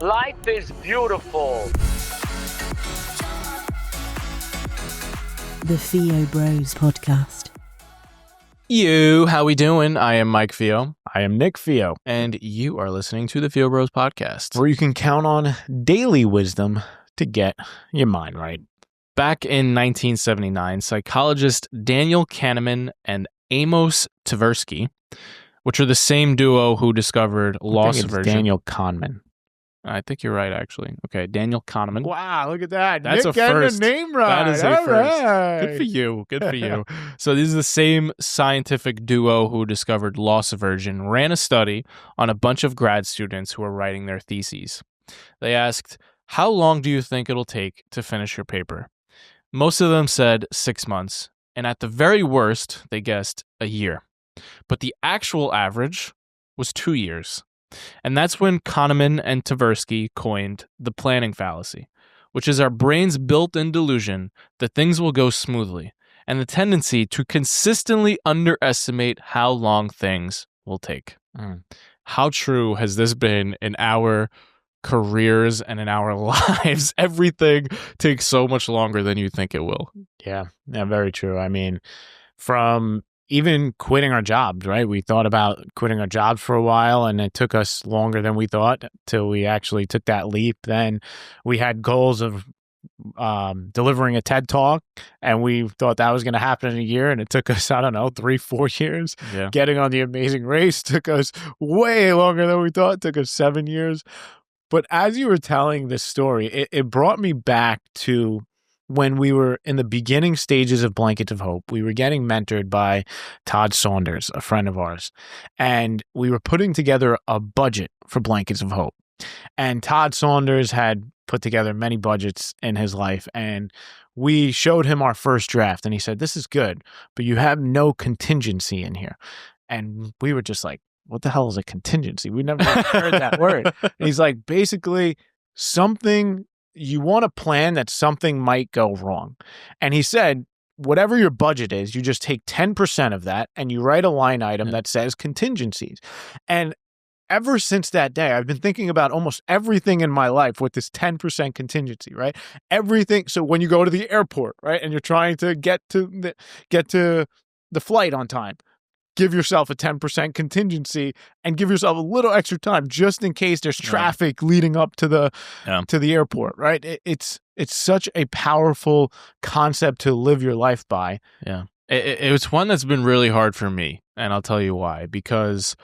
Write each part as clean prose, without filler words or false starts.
Life is beautiful. The Theo Bros Podcast. How we doing? I am Mike Theo. I am Nick Theo. And you are listening to the Theo Bros Podcast, where you can count on daily wisdom to get your mind right. Back in 1979, psychologist Daniel Kahneman and Amos Tversky, which are the same duo who discovered loss aversion. Daniel Kahneman. I think you're right, actually. Okay, Daniel Kahneman. Wow, look at that. That's Nick a first. The name right. That is a All first. Right. Good for you. Good for you. So this is the same scientific duo who discovered loss aversion, ran a study on a bunch of grad students who were writing their theses. They asked, how long do you think it'll take to finish your paper? Most of them said 6 months, and at the very worst, they guessed a year. But the actual average was 2 years. And that's when Kahneman and Tversky coined the planning fallacy, which is our brain's built-in delusion that things will go smoothly and the tendency to consistently underestimate how long things will take. How true has this been in our careers and in our lives? Everything takes so much longer than you think it will. Yeah, very true. I mean, from even quitting our jobs, right? We thought about quitting our jobs for a while, and it took us longer than we thought till we actually took that leap. Then we had goals of delivering a TED Talk, and we thought that was going to happen in a year, and it took us, 3-4 years. Yeah. Getting on The Amazing Race took us way longer than we thought. It took us 7 years. But as you were telling this story, it brought me back to when we were in the beginning stages of Blankets of Hope. We were getting mentored by Todd Saunders, a friend of ours, and we were putting together a budget for Blankets of Hope. And Todd Saunders had put together many budgets in his life, and we showed him our first draft, and he said, "This is good, but you have no contingency in here." And we were just like, what the hell is a contingency? We never heard that word. And he's like, basically something. You want to plan that something might go wrong. And he said, whatever your budget is, you just take 10% of that and you write a line item that says contingencies. And ever since that day, I've been thinking about almost everything in my life with this 10% contingency, right? Everything. So when you go to the airport, right, and you're trying to get to the flight on time, give yourself a 10% contingency and give yourself a little extra time just in case there's traffic leading up to the airport, right? It's such a powerful concept to live your life by. Yeah. It was one that's been really hard for me, and I'll tell you why. Because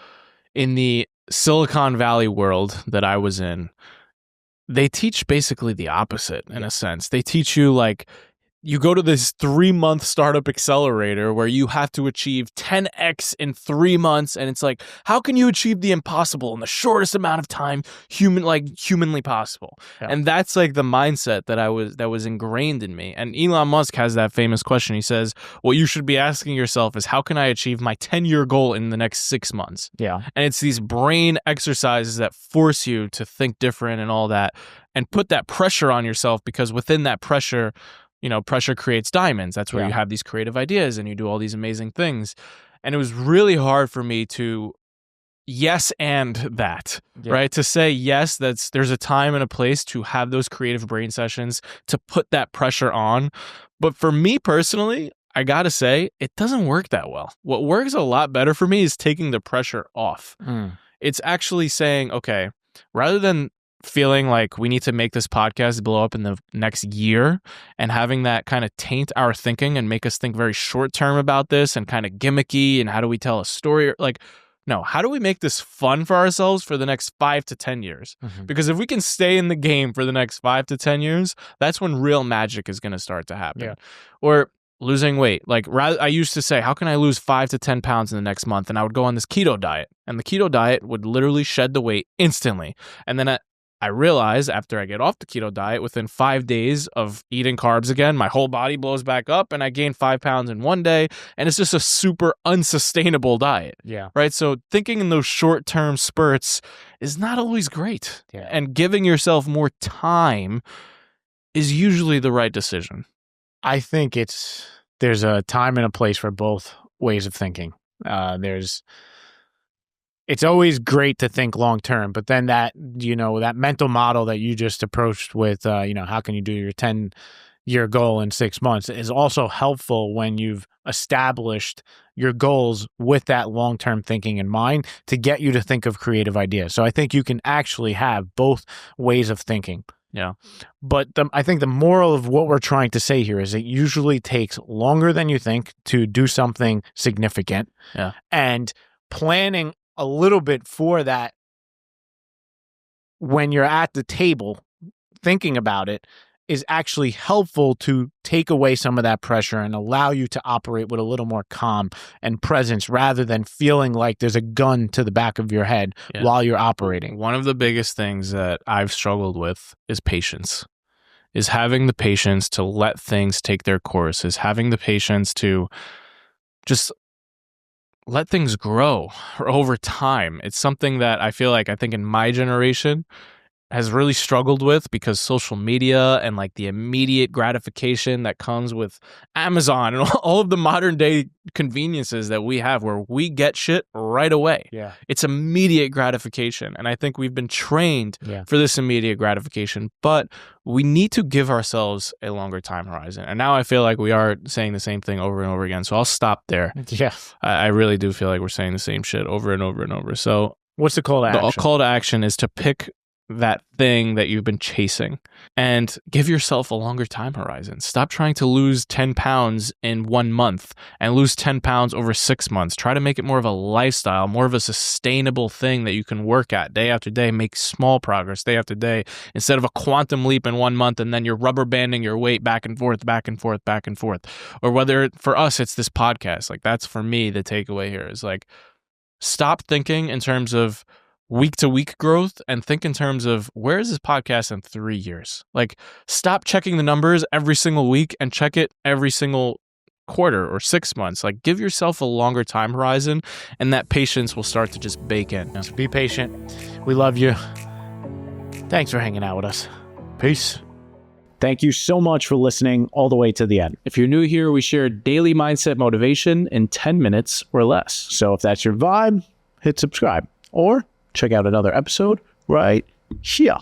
in the Silicon Valley world that I was in, they teach basically the opposite in a sense. They teach you you go to this 3-month startup accelerator where you have to achieve 10x in 3 months. And it's like, how can you achieve the impossible in the shortest amount of time humanly possible? Yeah. And that's the mindset that was ingrained in me. And Elon Musk has that famous question. He says, what you should be asking yourself is, how can I achieve my 10-year goal in the next 6 months? Yeah. And it's these brain exercises that force you to think different and all that, and put that pressure on yourself, because within that pressure, pressure creates diamonds. That's where you have these creative ideas and you do all these amazing things. And it was really hard for me to yes and that, right? To say, yes, there's a time and a place to have those creative brain sessions, to put that pressure on. But for me personally, I got to say, it doesn't work that well. What works a lot better for me is taking the pressure off. It's actually saying, okay, rather than feeling like we need to make this podcast blow up in the next year and having that kind of taint our thinking and make us think very short term about this and kind of gimmicky and how do we tell a story? No, how do we make this fun for ourselves for the next 5 to 10 years? Because if we can stay in the game for the next 5 to 10 years, that's when real magic is going to start to happen. Yeah. Or losing weight. I used to say, how can I lose 5 to 10 pounds in the next month? And I would go on this keto diet, and the keto diet would literally shed the weight instantly. And then I realized after I get off the keto diet, within 5 days of eating carbs again, my whole body blows back up and I gain 5 pounds in 1 day. And it's just a super unsustainable diet. Yeah. Right. So thinking in those short-term spurts is not always great. Yeah. And giving yourself more time is usually the right decision. I think there's a time and a place for both ways of thinking. it's always great to think long term, but then that mental model that you just approached with, how can you do your 10-year goal in 6 months is also helpful when you've established your goals with that long-term thinking in mind to get you to think of creative ideas. So I think you can actually have both ways of thinking. Yeah. But I think the moral of what we're trying to say here is it usually takes longer than you think to do something significant. Yeah. And planning a little bit for that when you're at the table thinking about it is actually helpful to take away some of that pressure and allow you to operate with a little more calm and presence rather than feeling like there's a gun to the back of your head while you're operating. One of the biggest things that I've struggled with is patience, is having the patience to let things take their course, is having the patience to just let things grow over time. It's something that I think in my generation has really struggled with because social media and like the immediate gratification that comes with Amazon and all of the modern day conveniences that we have where we get shit right away. Yeah. It's immediate gratification. And I think we've been trained for this immediate gratification, but we need to give ourselves a longer time horizon. And now I feel like we are saying the same thing over and over again. So I'll stop there. Yeah. I really do feel like we're saying the same shit over and over and over. So what's the call to action? The call to action is to pick that thing that you've been chasing and give yourself a longer time horizon. Stop trying to lose 10 pounds in 1 month and lose 10 pounds over 6 months. Try to make it more of a lifestyle, more of a sustainable thing that you can work at day after day, make small progress day after day instead of a quantum leap in 1 month and then you're rubber banding your weight back and forth, back and forth, back and forth. Or whether for us, it's this podcast. Like that's for me, the takeaway here is like, stop thinking in terms of week to week growth and think in terms of where is this podcast in 3 years? Like stop checking the numbers every single week and check it every single quarter or 6 months. Like give yourself a longer time horizon and that patience will start to just bake in. So be patient. We love you. Thanks for hanging out with us. Peace. Thank you so much for listening all the way to the end. If you're new here, we share daily mindset motivation in 10 minutes or less. So if that's your vibe, hit subscribe or check out another episode right here.